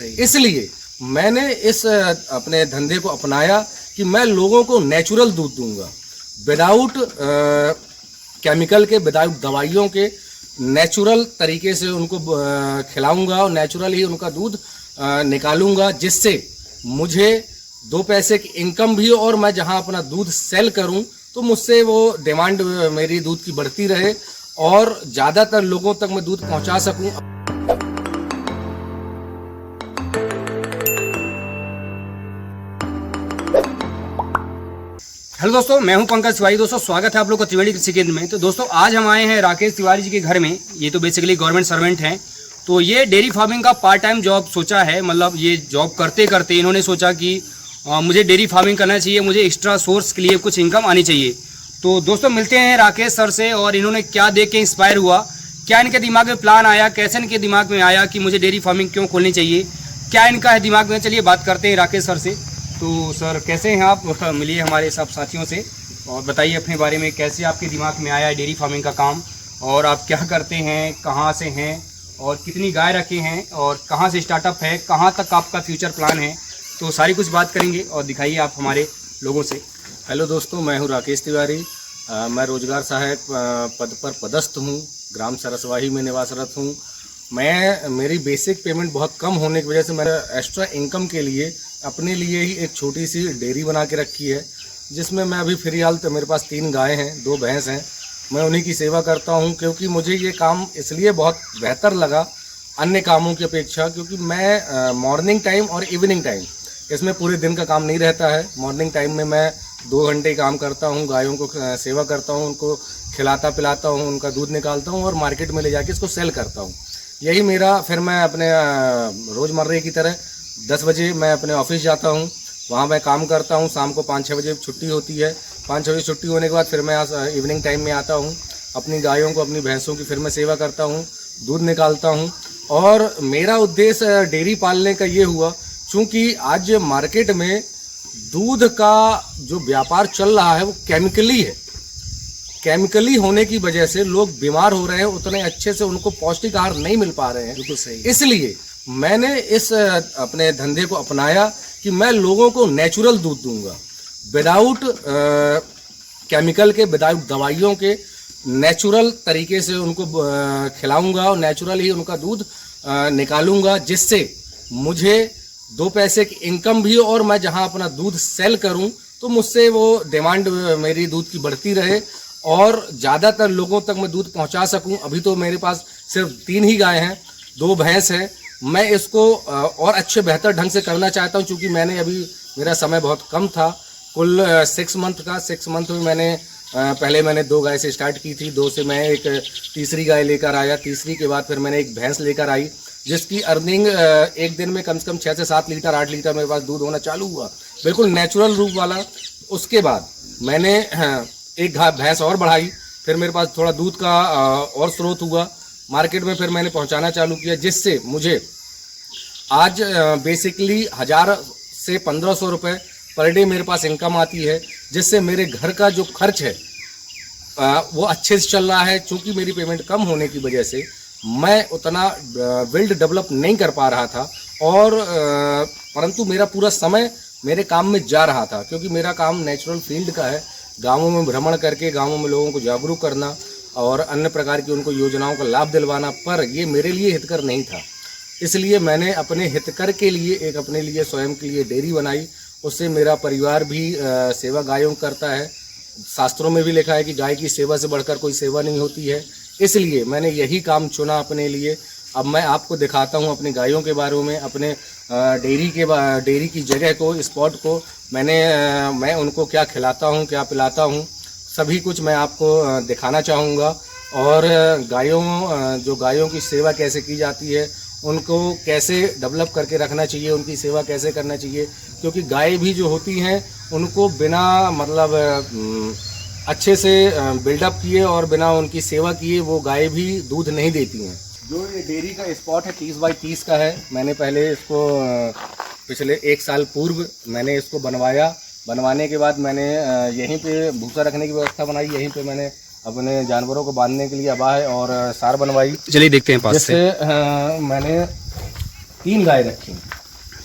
इसलिए मैंने इस अपने धंधे को अपनाया कि मैं लोगों को नेचुरल दूध दूंगा, विदाउट केमिकल के, विदाउट दवाइयों के, नेचुरल तरीके से उनको खिलाऊंगा और नेचुरल ही उनका दूध निकालूंगा, जिससे मुझे 2 पैसे की इनकम भी हो और मैं जहां अपना दूध सेल करूं तो मुझसे वो डिमांड मेरी दूध की बढ़ती रहे और ज़्यादातर लोगों तक मैं दूध पहुंचा सकूं। हेलो दोस्तों, मैं हूं पंकज तिवारी। दोस्तों स्वागत है आप लोग का त्रिवेणी कृषि केंद्र में। तो दोस्तों आज हम आए हैं राकेश तिवारी जी के घर में। ये तो बेसिकली गवर्नमेंट सर्वेंट हैं। तो ये डेयरी फार्मिंग का पार्ट टाइम जॉब सोचा है, मतलब ये जॉब करते करते इन्होंने सोचा कि मुझे डेयरी फार्मिंग करना चाहिए, मुझे एक्स्ट्रा सोर्स के लिए कुछ इनकम आनी चाहिए। तो दोस्तों मिलते हैं राकेश सर से और इन्होंने क्या देख के इंस्पायर हुआ, क्या इनके दिमाग में प्लान आया, कैसे इनके दिमाग में आया कि मुझे डेयरी फार्मिंग क्यों खोलनी चाहिए, क्या इनका है दिमाग में। चलिए बात करते हैं राकेश सर से। तो सर कैसे हैं आप? मिलिए हमारे सब साथियों से और बताइए अपने बारे में, कैसे आपके दिमाग में आया डेयरी फार्मिंग का काम और आप क्या करते हैं, कहाँ से हैं और कितनी गाय रखे हैं और कहाँ से स्टार्टअप है, कहाँ तक आपका फ्यूचर प्लान है। तो सारी कुछ बात करेंगे और दिखाइए आप हमारे लोगों से। हेलो दोस्तों, मैं हूं राकेश तिवारी। मैं रोजगार सहायक पद पर पदस्थ हूं, ग्राम सरसवाही में निवासरत हूं। मेरी बेसिक पेमेंट बहुत कम होने की वजह से मैंने एक्स्ट्रा इनकम के लिए अपने लिए ही एक छोटी सी डेयरी बना के रखी है, जिसमें मैं अभी फिलहाल तो मेरे पास 3 गायें हैं, 2 भैंस हैं। मैं उन्हीं की सेवा करता हूं क्योंकि मुझे ये काम इसलिए बहुत बेहतर लगा अन्य कामों की अपेक्षा, क्योंकि मैं मॉर्निंग टाइम और इवनिंग टाइम, इसमें पूरे दिन का काम नहीं रहता है। मॉर्निंग टाइम में मैं 2 घंटे काम करता हूं, गायों को सेवा करता हूं, उनको खिलाता पिलाता हूं, उनका दूध निकालता हूं और मार्केट में ले जाके इसको सेल करता हूं। यही मेरा, फिर मैं अपने रोज़मर्रे की तरह 10 बजे मैं अपने ऑफिस जाता हूं, वहां मैं काम करता हूं। शाम को 5-6 बजे छुट्टी होती है। 5-6 बजे छुट्टी होने के बाद फिर मैं इवनिंग टाइम में आता हूं, अपनी गायों को, अपनी भैंसों की फिर मैं सेवा करता हूं, दूध निकालता हूं। और मेरा उद्देश्य डेयरी पालने का ये हुआ, चूँकि आज मार्केट में दूध का जो व्यापार चल रहा है वो केमिकली है। केमिकली होने की वजह से लोग बीमार हो रहे हैं, उतने अच्छे से उनको पौष्टिक आहार नहीं मिल पा रहे हैं। बिल्कुल सही। इसलिए मैंने इस अपने धंधे को अपनाया कि मैं लोगों को नेचुरल दूध दूंगा, विदाउट केमिकल के, विदाउट दवाइयों के, नेचुरल तरीके से उनको खिलाऊंगा और नेचुरल ही उनका दूध निकालूंगा, जिससे मुझे 2 पैसे की इनकम भी हो और मैं जहां अपना दूध सेल करूं तो मुझसे वो डिमांड मेरी दूध की बढ़ती रहे और ज़्यादातर लोगों तक मैं दूध पहुंचा सकूं। अभी तो मेरे पास सिर्फ 3 ही गाय हैं, 2 भैंस हैं। मैं इसको और अच्छे बेहतर ढंग से करना चाहता हूं, क्योंकि मैंने अभी, मेरा समय बहुत कम था, कुल 6 मंथ का। 6 मंथ में मैंने पहले मैंने 2 गाय से स्टार्ट की थी, 2 से मैं एक तीसरी गाय लेकर आया, तीसरी के बाद फिर मैंने एक भैंस लेकर आई, जिसकी अर्निंग एक दिन में कम से कम 6 से 7 लीटर 8 लीटर मेरे पास दूध होना चालू हुआ, बिल्कुल नेचुरल रूप वाला। उसके बाद मैंने एक भैंस और बढ़ाई, फिर मेरे पास थोड़ा दूध का और स्रोत हुआ मार्केट में, फिर मैंने पहुंचाना चालू किया, जिससे मुझे आज बेसिकली 1000 से 1500 रुपये पर डे मेरे पास इनकम आती है, जिससे मेरे घर का जो खर्च है वो अच्छे से चल रहा है। चूँकि मेरी पेमेंट कम होने की वजह से मैं उतना बिल्ड डेवलप नहीं कर पा रहा था और परंतु मेरा पूरा समय मेरे काम में जा रहा था, क्योंकि मेरा काम नेचुरल फील्ड का है। गाँवों में भ्रमण करके गाँवों में लोगों को जागरूक करना और अन्य प्रकार की उनको योजनाओं का लाभ दिलवाना, पर ये मेरे लिए हितकर नहीं था। इसलिए मैंने अपने हितकर के लिए एक अपने लिए स्वयं के लिए डेयरी बनाई। उससे मेरा परिवार भी सेवा गायों करता है। शास्त्रों में भी लिखा है कि गाय की सेवा से बढ़कर कोई सेवा नहीं होती है, इसलिए मैंने यही काम चुना अपने लिए। अब मैं आपको दिखाता हूँ अपनी गायों के बारे में, अपने डेयरी की जगह को, स्पॉट को। मैं उनको क्या खिलाता हूँ, क्या पिलाता हूँ, सभी कुछ मैं आपको दिखाना चाहूँगा। और गायों की सेवा कैसे की जाती है, उनको कैसे डेवलप करके रखना चाहिए, उनकी सेवा कैसे करना चाहिए, क्योंकि गाय भी जो होती हैं उनको बिना मतलब अच्छे से बिल्डअप किए और बिना उनकी सेवा किए वो गाय भी दूध नहीं देती हैं। जो ये डेयरी का स्पॉट है 30 बाई 30 का है। मैंने पहले इसको पिछले 1 साल पूर्व मैंने इसको बनवाया। बनवाने के बाद मैंने यहीं पे भूसा रखने की व्यवस्था बनाई, यहीं पे मैंने अपने जानवरों को बांधने के लिए अबाह और सार बनवाई। चलिए देखते हैं पास से। मैंने 3 गाय रखी।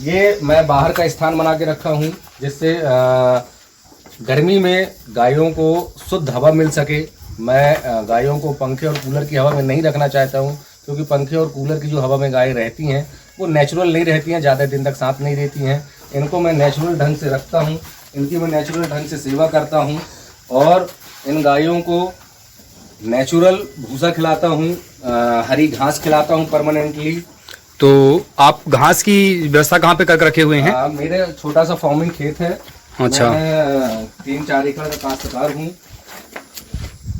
ये मैं बाहर का स्थान बना के रखा हूँ जिससे गर्मी में गायों को शुद्ध हवा मिल सके। मैं गायों को पंखे और कूलर की हवा में नहीं रखना चाहता हूँ, क्योंकि पंखे और कूलर की जो हवा में गाय रहती हैं वो नेचुरल नहीं रहती हैं, ज़्यादा दिन तक साथ नहीं रहती हैं। इनको मैं नेचुरल ढंग से रखता हूँ, इनकी मैं नेचुरल ढंग से सेवा करता हूँ और इन गायों को नेचुरल भूसा खिलाता हूँ, हरी घास खिलाता हूँ परमानेंटली। तो आप घास की व्यवस्था कहाँ पे कर रखे हुए हैं? मेरे छोटा सा फार्मिंग खेत है। अच्छा। मैं 3-4 एकड़ का काश्तकार हूँ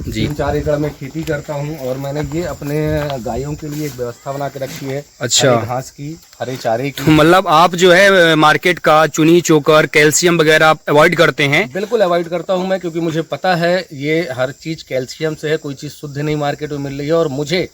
जी। 3-4 एकड़ में खेती करता हूँ और मैंने ये अपने गायों के लिए एक व्यवस्था बना के रखी है। अच्छा। हरी घास की, हरे चारे की। मतलब आप जो है मार्केट का चुनी चोकर कैल्शियम वगैरह आप अवॉइड करते हैं? बिल्कुल अवॉइड करता हूँ मैं, क्योंकि मुझे पता है ये हर चीज़ कैल्शियम से है, कोई चीज़ शुद्ध नहीं मार्केट में मिल रही है। और मुझे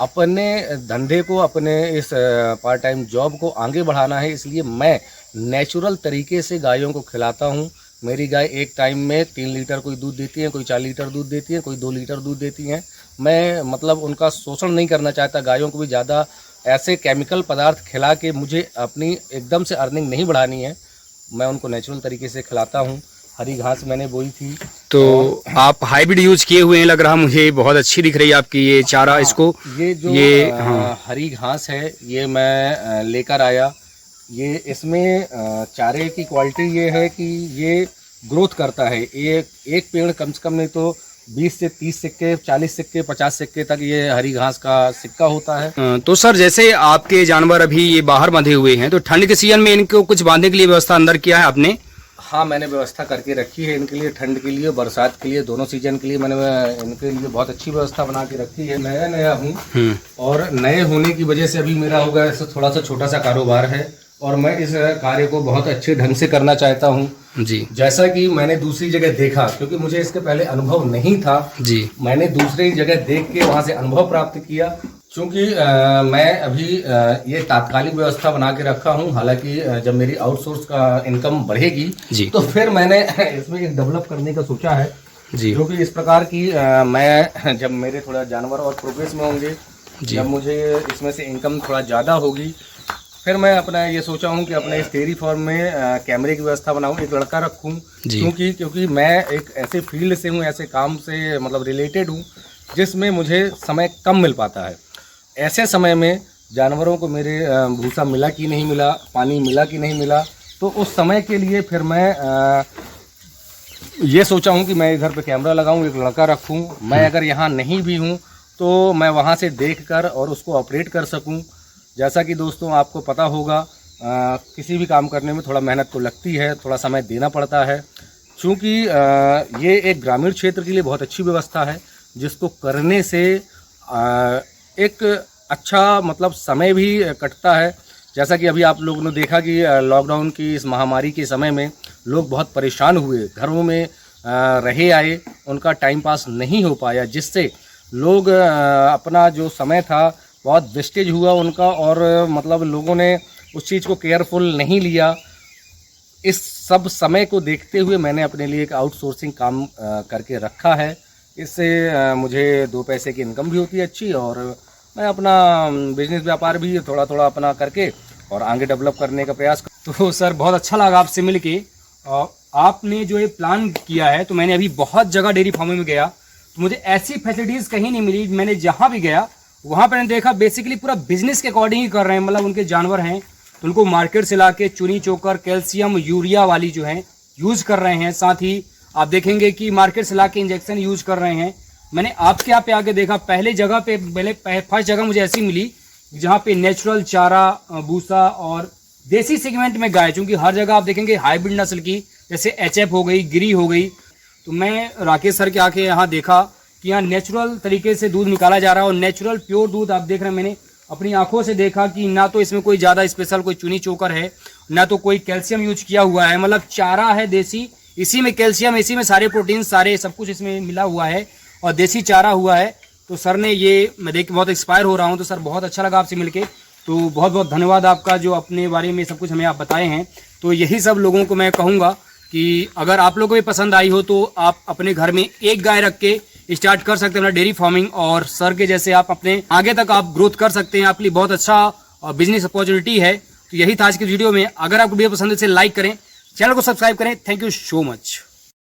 अपने धंधे को, अपने इस पार्ट टाइम जॉब को आगे बढ़ाना है, इसलिए मैं नेचुरल तरीके से गायों को खिलाता हूँ। मेरी गाय एक टाइम में 3 लीटर कोई दूध देती है, कोई 4 लीटर दूध देती है, कोई 2 लीटर दूध देती हैं। मैं मतलब उनका शोषण नहीं करना चाहता, गायों को भी ज़्यादा ऐसे केमिकल पदार्थ खिला के मुझे अपनी एकदम से अर्निंग नहीं बढ़ानी है। मैं उनको नेचुरल तरीके से खिलाता हूँ। हरी घास मैंने बोई थी। तो आप हाइब्रिड यूज किए हुए हैं लग रहा मुझे, बहुत अच्छी दिख रही है आपकी ये चारा। हाँ, इसको ये हरी घास है, ये मैं लेकर आया। ये इसमें चारे की क्वालिटी ये है कि ये ग्रोथ करता है। एक पेड़ कम से कम नहीं तो 20 से 30 सिक्के, 40 सिक्के, 50 सिक्के तक ये हरी घास का सिक्का होता है। तो सर जैसे आपके जानवर अभी ये बाहर बंधे हुए हैं, तो ठंड के सीजन में इनको कुछ बांधने के लिए व्यवस्था अंदर किया है आपने? हाँ, मैंने व्यवस्था करके रखी है इनके लिए, ठंड के लिए, बरसात के लिए, दोनों सीजन के लिए मैंने इनके लिए बहुत अच्छी व्यवस्था बना के रखी है। नया हूँ और नए होने की वजह से अभी मेरा होगा ऐसा थोड़ा सा छोटा सा कारोबार है और मैं इस कार्य को बहुत अच्छे ढंग से करना चाहता हूँ जी। जैसा कि मैंने दूसरी जगह देखा, क्योंकि मुझे इसके पहले अनुभव नहीं था जी। मैंने दूसरी जगह देख के वहाँ से अनुभव प्राप्त किया। क्योंकि मैं अभी ये तात्कालिक व्यवस्था बना के रखा हूँ, हालांकि जब मेरी आउटसोर्स का इनकम बढ़ेगी तो फिर मैंने इसमें एक डेवलप करने का सोचा है जी। जो कि इस प्रकार की मैं जब मेरे थोड़ा जानवर और प्रोग्रेस में होंगे, जब मुझे इसमें से इनकम थोड़ा ज़्यादा होगी, फिर मैं अपना ये सोचा हूँ कि अपने इस डेयरी फार्म में कैमरे की व्यवस्था बनाऊँ, एक लड़का रखूँ। क्योंकि मैं एक ऐसे फील्ड से हूँ, ऐसे काम से मतलब रिलेटेड हूँ जिसमें मुझे समय कम मिल पाता है। ऐसे समय में जानवरों को मेरे भूसा मिला कि नहीं मिला, पानी मिला कि नहीं मिला, तो उस समय के लिए फिर मैं ये सोचा हूँ कि मैं इधर पे कैमरा लगाऊँ, एक लड़का रखूँ। मैं अगर यहाँ नहीं भी हूँ तो मैं वहाँ से देखकर और उसको ऑपरेट कर सकूँ। जैसा कि दोस्तों आपको पता होगा, किसी भी काम करने में थोड़ा मेहनत तो लगती है, थोड़ा समय देना पड़ता है। चूँकि ये एक ग्रामीण क्षेत्र के लिए बहुत अच्छी व्यवस्था है, जिसको करने से एक अच्छा मतलब समय भी कटता है। जैसा कि अभी आप लोगों ने देखा कि लॉकडाउन की इस महामारी के समय में लोग बहुत परेशान हुए, घरों में रहे आए, उनका टाइम पास नहीं हो पाया, जिससे लोग अपना जो समय था बहुत वेस्टेज हुआ उनका, और मतलब लोगों ने उस चीज़ को केयरफुल नहीं लिया। इस सब समय को देखते हुए मैंने अपने लिए एक आउटसोर्सिंग काम करके रखा है। इससे मुझे 2 पैसे की इनकम भी होती है अच्छी, और मैं अपना बिजनेस व्यापार भी थोड़ा थोड़ा अपना करके और आगे डेवलप करने का प्रयास तो सर बहुत अच्छा लगा आपसे मिल के। आपने जो ये प्लान किया है, तो मैंने अभी बहुत जगह डेयरी फार्मिंग में गया तो मुझे ऐसी फैसिलिटीज़ कहीं नहीं मिली। मैंने जहाँ भी गया वहाँ पर देखा बेसिकली पूरा बिजनेस के अकॉर्डिंग ही कर रहे हैं। मतलब उनके जानवर हैं तो उनको मार्केट से ला के चुनी चोकर कैल्शियम यूरिया वाली जो है यूज़ कर रहे हैं। साथ ही आप देखेंगे कि मार्केट से ला के इंजेक्शन यूज़ कर रहे हैं। मैंने आपके यहाँ पे आके देखा, पहले फर्स्ट जगह मुझे ऐसी मिली जहाँ पे नेचुरल चारा, भूसा और देसी सेगमेंट में गाय, चूँकि हर जगह आप देखेंगे हाइब्रिड नस्ल की, जैसे HF हो गई, गिरी हो गई। तो मैं राकेश सर के आके यहाँ देखा कि यहाँ नेचुरल तरीके से दूध निकाला जा रहा है और नेचुरल प्योर दूध आप देख रहे हैं। मैंने अपनी आंखों से देखा कि ना तो इसमें कोई ज़्यादा स्पेशल कोई चुनी चोकर है, ना तो कोई कैल्शियम यूज किया हुआ है। मतलब चारा है देसी, इसी में कैल्शियम, इसी में सारे प्रोटीन, सारे सब कुछ इसमें मिला हुआ है और देसी चारा हुआ है। तो सर ने ये मैं देख के बहुत एक्सपायर हो रहा हूँ। तो सर बहुत अच्छा लगा आपसे मिलके, तो बहुत बहुत धन्यवाद आपका जो अपने बारे में सब कुछ हमें आप बताए हैं। तो यही सब लोगों को मैं कहूँगा कि अगर आप लोगों को भी पसंद आई हो तो आप अपने घर में एक गाय रख के स्टार्ट कर सकते हैं अपना डेयरी फार्मिंग, और सर के जैसे आप अपने आगे तक आप ग्रोथ कर सकते हैं। आपके लिए बहुत अच्छा और बिजनेस अपॉर्चुनिटी है। तो यही था आज की वीडियो में। अगर आपको वीडियो पसंद है इसे लाइक करें, चैनल को सब्सक्राइब करें। Thank you so much.